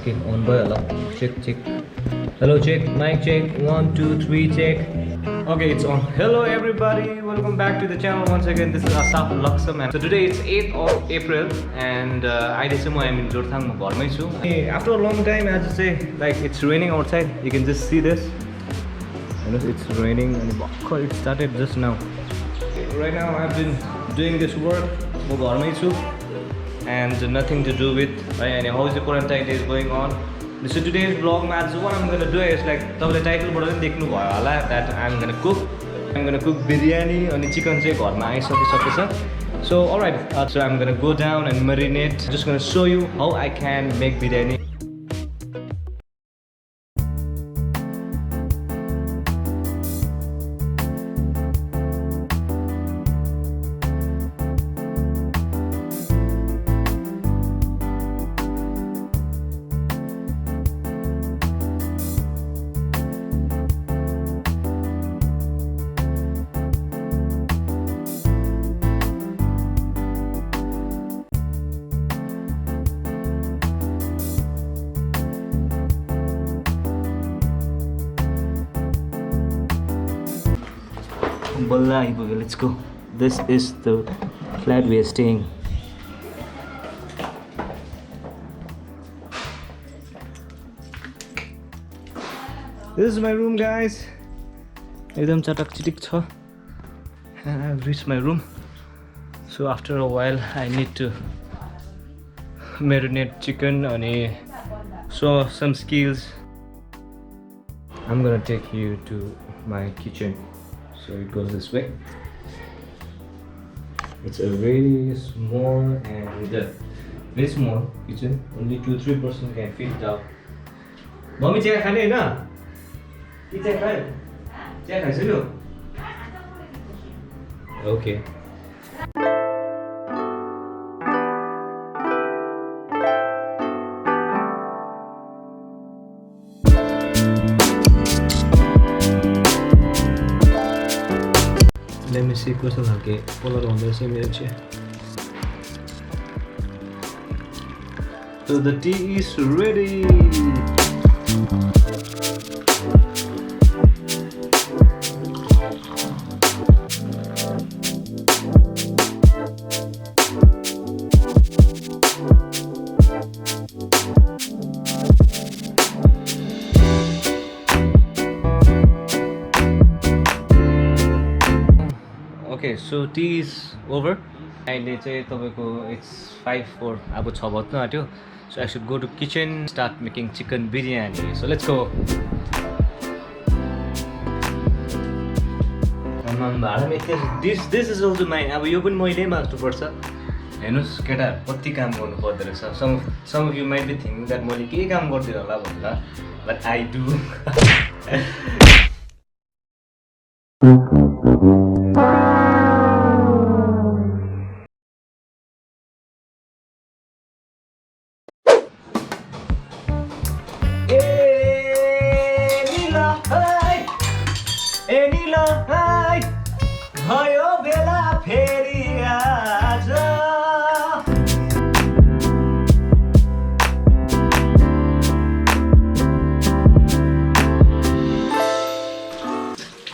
Okay, on by Allah. Check, check. Hello, check. Mic check. 1, 2, 3, check. Okay, it's on. Hello, everybody. Welcome back to the channel once again. This is Aashaf Luxem, and so today it's 8th of April, and I am in Jorthang. After a long time, I just say like it's raining outside. You can just see this. You know, it's raining, and it started just now. Right now, I've been doing this work. And nothing to do with and how is the quarantine days going on. So today's vlog, what I'm gonna do is like the title that I'm gonna cook biryani and chicken. So alright, so I'm gonna go down and marinate. Just gonna show you how I can make biryani. Let's go. This is the flat we are staying. This is my room, guys. And I've reached my room. So after a while I need to marinate chicken and show some skills. I'm gonna take you to my kitchen. So it goes this way. It's a very small and very small kitchen. Only 2-3 person can fit it out. Mommy, check khane na? Check khai. Check khai silo. Okay. Let me see what's the color on this image. So the tea is ready. Okay, so tea is over. It's 5:04. So I should go to kitchen, start making chicken biryani. So let's go. This is also mine. Some of you might be thinking that but I do.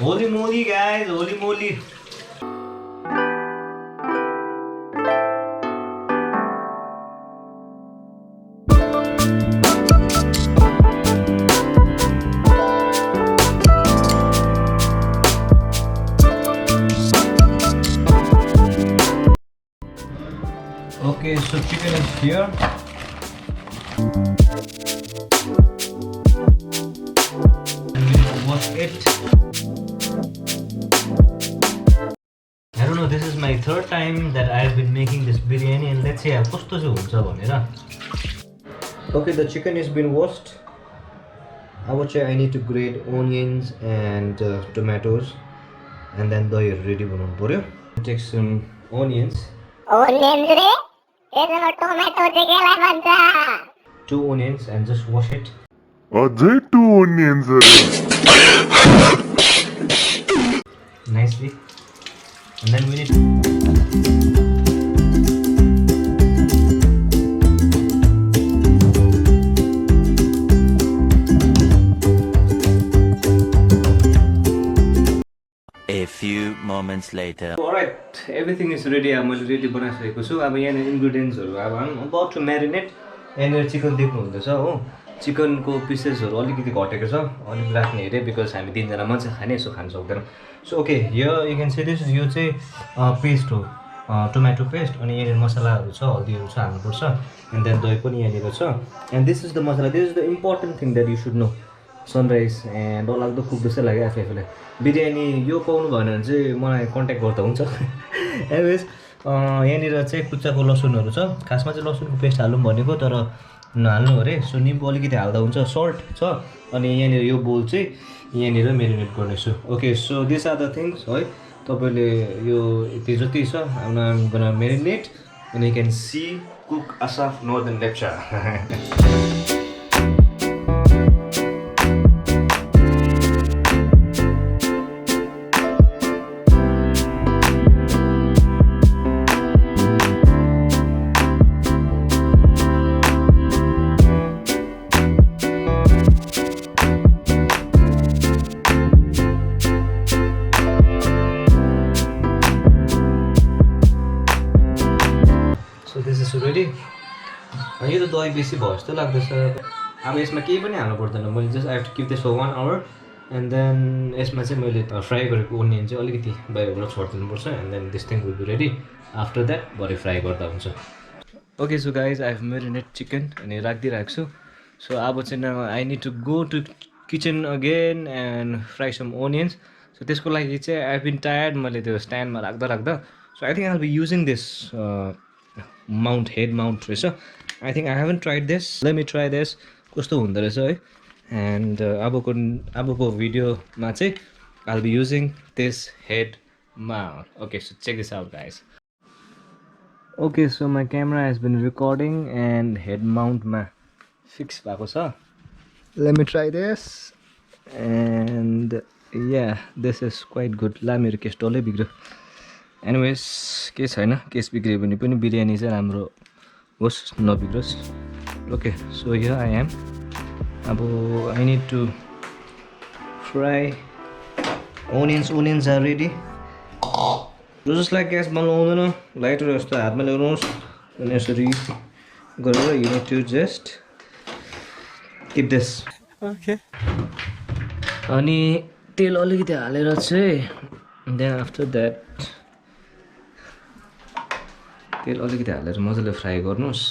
Holy moly, guys, holy moly. Okay, so chicken is here. And we will wash it. I don't know, this is my third time that I've been making this biryani, and let's see how okay, the chicken has been washed. I would say I need to grate onions and tomatoes, and then the ready. Take some onions. Two onions and just wash it. Two onions. Nicely. And then we need moments later. Alright, everything is ready. I'm already बनाइसकेको छु. अब यहाँ इन्ग्रेडियन्ट्सहरु अब I'm about to marinate. यहाँ chicken देख्नु हुँदैछ हो. चिकनको पिसेसहरु अलिकति घटेको छ. अलिक राख्ने हेरे because हामी तीनजना मान्छे खाने यसो खान सक्दैन. So okay, here you can see this is यो चाहिँ पेस्ट हो. टोमेटो पेस्ट अनि यहाँ मसलाहरु छ, हल्दीहरु छ हाल्नुपर्छ. And then दही पनि यहाँ छ. And this is the masala. This is the important thing that you should know. Sunrise end डरलाग्दो कुक जस्तै लाग्यो आफैले बिरयानी यो पाउनु भएन भने चाहिँ मलाई कन्ट्याक्ट गर्दा हुन्छ एनिवेज यहाँनिर चाहिँ कुच्चाको लसुनहरू छ खासमा चाहिँ लसुनको पेस्ट हाल्नु भनेको तर नहाल्नु अरे सो निम्बु अलिकति हाल्दा हुन्छ सल्ट छ अनि यहाँनिर यो बोल चाहिँ यहाँनिर मेरिनेट गर्नेछु okay so this are the things है तपाईँले यो यति जति छ I'm gonna marinate and you can see cook आसाफ नर्दर्न लेप्चा रेडी यो त दही बेसी भयो जस्तो लाग्दैछ अब यसमा केही पनि हाल्नु पर्दैन मैले just I have to keep this for 1 hour and then यसमा चाहिँ मैले फ्राई गरेको ओनियन चाहिँ अलिकति बाहिरबाट छोडिदिनुपर्छ and then this thing will be ready after that भरे फ्राई गर्दा हुन्छ okay so guys I have marinate chicken अनि राखिदिइरहेको छु सो अब चाहिँ I need to go to kitchen again and fry some onions so त्यसको लागि चाहिँ आई हेभ बिन टायर्ड मैले त्यो स्ट्यान्डमा राख्दा so I think I will be using this mount head mount रहेछ I think I haven't tried this let me try this कस्तो हुँदो रहेछ है एन्ड अबको भिडियोमा चाहिँ I will be using this head mount okay so check this out guys okay so my camera has been recording and head माउन्टमा fix भएको छ let me try this and yeah this is quite good ला मेरो case डल्लै बिग्रियो anyways के छैन case बिग्रियो भने पनि बिरयानी चाहिँ राम्रो होस् नबिग्रोस् okay so here I am अब I need to fry onions are ready जसलाई ग्यासमा लाउँदैन लाइटर जस्तो हातमा ल्याउनुहोस् अनि यसरी गरेर you need to just keep this okay अनि तेल अलिकति हालेर चाहिँ देन आफ्टर द्याट तेल अलिकति हालेर मजाले फ्राई गर्नुहोस्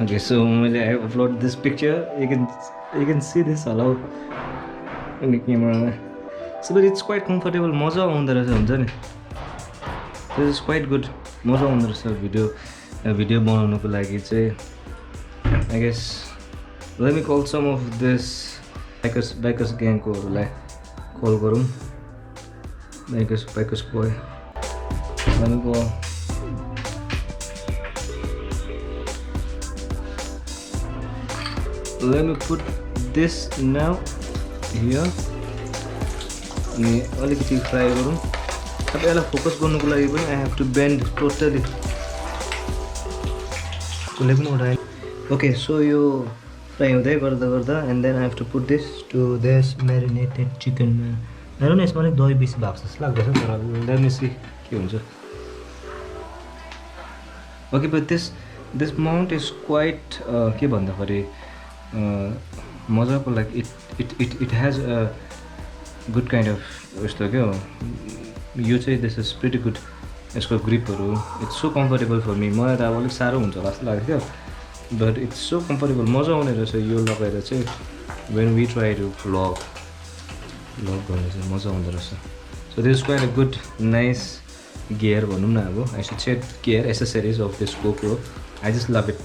okay so मैले I upload this picture you can see this hello on the camera so but it's quite comfortable मजा आउँदो रहेछ हुन्छ नि this is quite good मजा आउँदो रहेछ भिडियो बनाउनको लागि चाहिँ I guess let me call some of this bikers gang को call गरौँ bikers boy let me go let me put this now here अनि अलिकति फ्राई गरौँ अब यसलाई फोकस गर्नुको लागि पनि I have to bend totally कुनै पनि उठाएन ओके सो यो फ्राई हुँदै गर्दा and then I have to put this to this marinated चिकनमा हेर न यसमा अलिक दही बेसी भएको जस्तो लाग्दैछ तर लेट मी सी के हुन्छ okay but this Mount is quite के भन्दाखेरि मजाको like it has a good kind of यस्तो क्या यो चाहिँ दिस इज प्रिटी गुड यसको ग्रिपहरू इट्स सो कम्फर्टेबल फर मी मलाई त अब अलिक साह्रो हुन्छ होला जस्तो लाग्थ्यो बट इट्स सो कम्फर्टेबल मजा आउने रहेछ यो लगाएर चाहिँ when we try to vlog गर्ने चाहिँ मजा आउँदो रहेछ so this quite a good nice gear भनौँ न अब I should said gear accessories of this GoPro I just love it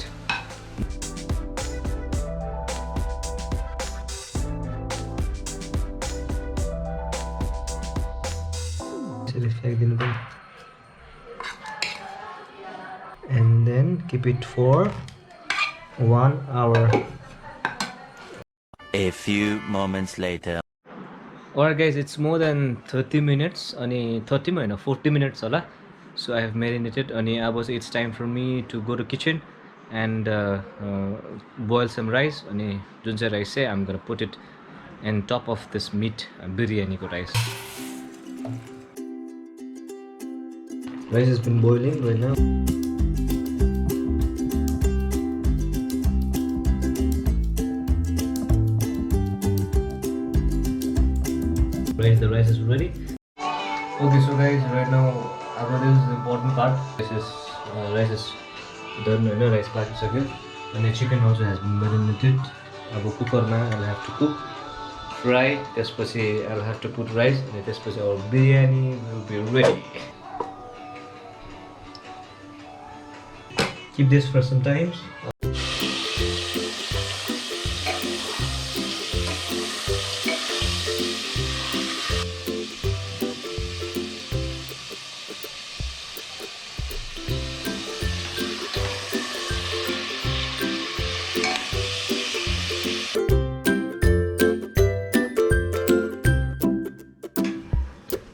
फ्याँकिदिनु पनि and then keep it for 1 hour. A few moments later. Alright guys, it's more than 30 minutes अनि 30 होइन 40 minutes होला so I have marinated अनि अब चाहिँ it's time for me to go to kitchen and boil some rice. And junja rice, I'm gonna put it on top of this meat biryani ko rice. Rice has been boiling right now. The rice is ready. Okay, so guys, right now this is the important part. This is rice is done. Rice part is okay, and the chicken also has been marinated. Now cooker na I'll have to cook, fry. त्यसपछि I'll have to put rice, and त्यसपछि our biryani will be ready. Keep this for some time.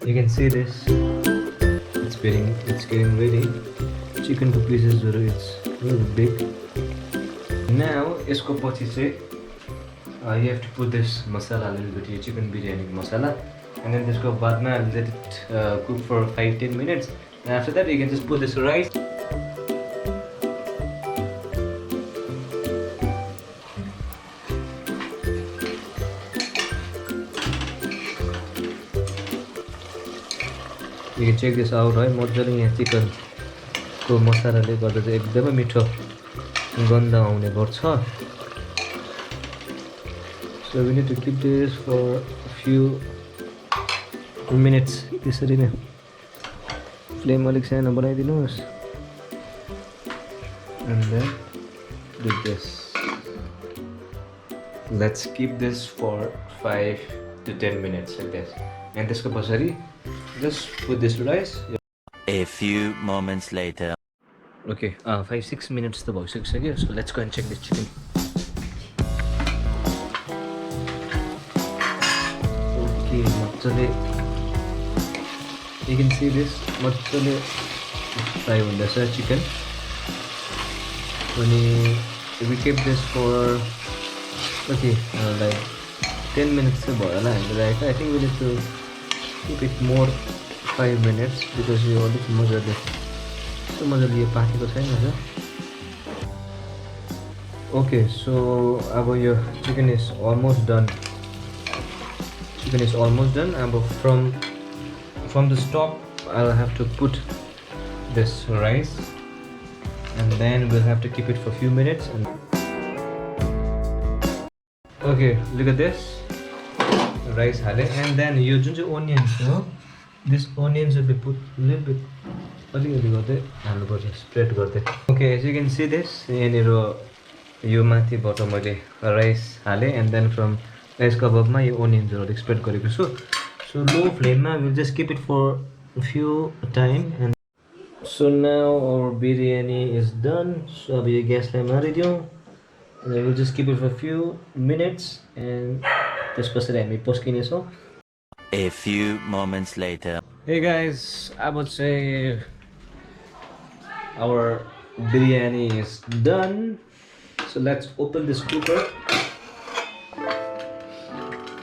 You can see this. It's getting ready. Chicken को pieces it's really big. Now इसको पछि चाहिँ you have to put this masala a little bit here, chicken biryani masala, and then this go badna let it cook for 5-10 minutes. And after that you can just put this rice. You can check this out, right? मजाले यहाँ chicken को मसालाले गर्दा चाहिँ एकदमै मिठो गन्ध आउने गर्छ. So we need to keep this for a few minutes. त्यसरी नै फ्लेम अलिक सानो बनाइदिनुहोस्. And then do this. Let's keep this for 5 to 10 minutes like this. And त्यसको पछाडि just put this rice. A few moments later. Okay, 5-6 minutes the box. So let's go and check this chicken. Okay, machale. You can see this machale fry on the chicken. When we keep this for like 10 minutes, right? I think we need to keep it more 5 minutes because you already मजाले so मजाले यो पाकेको छैन हैन. Okay, so अब यो chicken is almost done. अब from the top I'll have to put this rice, and then we'll have to keep it for a few minutes. And okay, look at this. Rice hale, and then you जुन चाहिँ onions हो, this onions will be put a little bit अलिअलि गर्दै हाल्नुपर्छ, spread गर्दै. Okay, as you can see this, यहाँनिर यो माथिबाट मैले rice हालेँ, and then from राइस कबाबमा यो ओनियन्सहरू स्प्रेड गरेको छु. So low flame we'll just keep it for a few time. And so now our biryani is done. So अब यो ग्यासलाई मारिदियौँ, and then we'll just keep it for a few minutes, and त्यसपछि हामी पस्किनेछौँ. A few moments later. Hey guys, I would say our biryani is done. So let's open this cooker.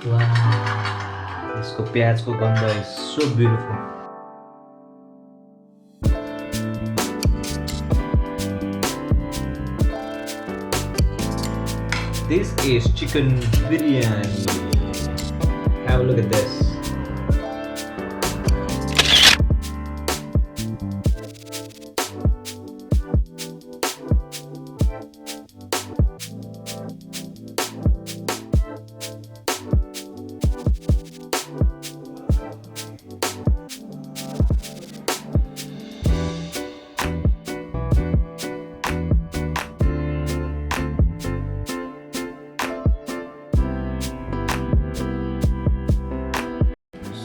Wow, this प्याजको गन्ध is so beautiful. This is chicken biryani. Have a look at this.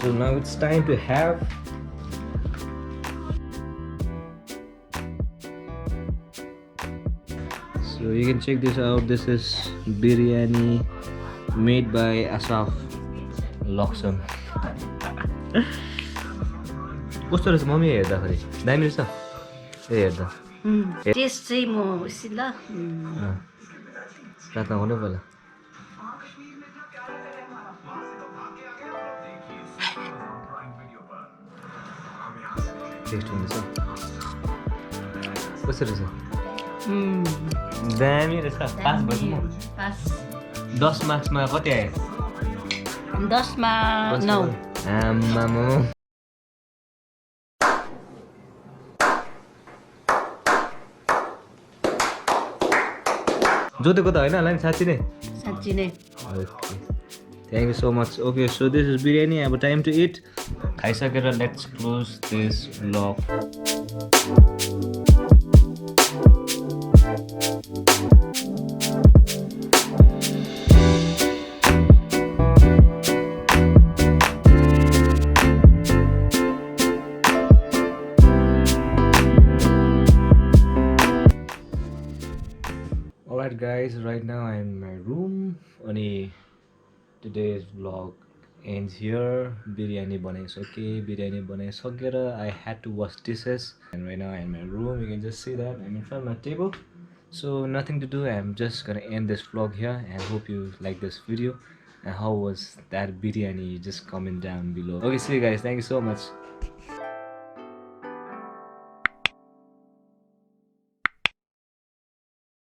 So now it's time to have so you can check this out. This is biryani made by Aashaf Loksam. कस्तो रहेछ mummy हेर्दाखेरि दामी रहेछ ए हेर्दा test चाहिँ म उसी ल प्रार्थना हुनु पहिला टेस्ट हुँदैछ कसरी छ दामी रहेछ पास भएछ म पास 10 मार्क्समा कति आयो 10 मा 9 आमामु जोतेको त होइन होला नि साँच्ची नै साँच्ची नै okay thank you so much okay so this is biryani अब टाइम टु इट खाइसकेर let's close this vlog Alright guys, right now I am in my room. Ani today's vlog ends here. Biryani banaisake, biryani banaisakera. I had to wash dishes and right now I'm in my room. You can just see that I'm in front of my table. So nothing to do. I'm just gonna end this vlog here and hope you like this video. And how was that biryani? Just comment down below. Okay, see you guys. Thank you so much.